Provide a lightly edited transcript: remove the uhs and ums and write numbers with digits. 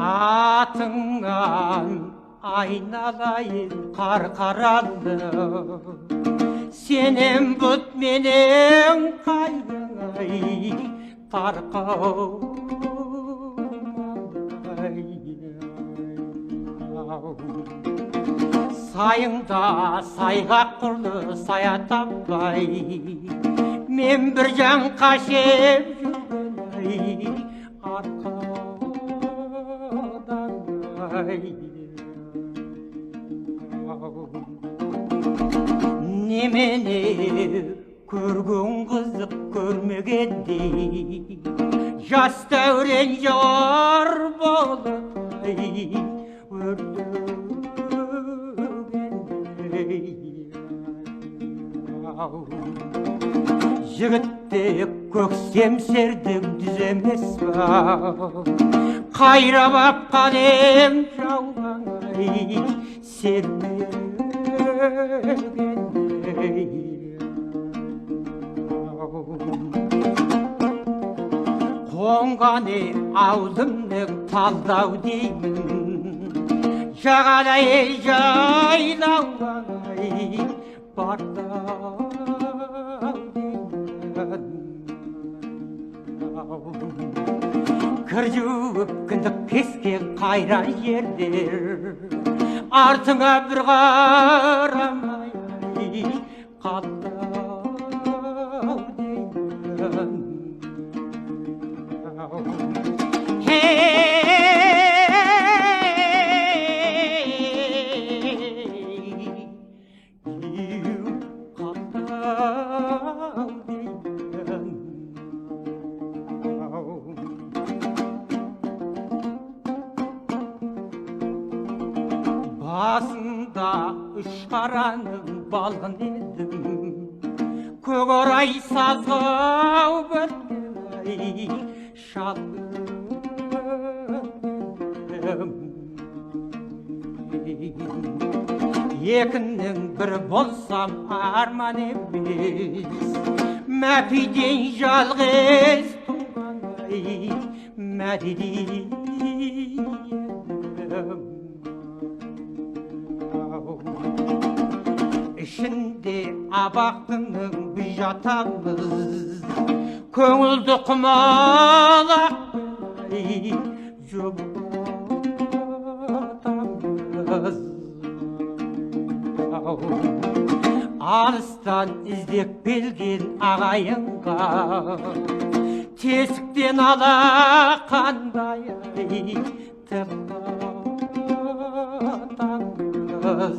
атыңнан айналайын қарқаранды, сенен бұт менен қайраңай тарқамандай. Сайыңда сайғақ құрлы сая таппай, мен бір жан қашып жүргенай арқадан. Немені көрген қызық көрмегендей, жас дәурен жар болғандай өрлегендей. Жігітте көксемсердің дүземес ба, қайрап апқан ем жауғандай сермегендей. Қонғаны аузымның талдау деймін, жағалай жайлауғандай бардау деймін. Кір жуып кіндік кескен қайран жердер, артыңа бір қарамай қалдау деймін. Басында үш қараның балғын едім, көк орай сазғау біткен шалғым. Екінің бір болсам арман емес, мәпиден жалғыз туғандай мәдиден. Ішінде абақтының біз жатамыз, көңілді құмалақтай жұбатамыз. Алыстан іздеп келген ағайынға тесіктен алақандай тырнатамыз.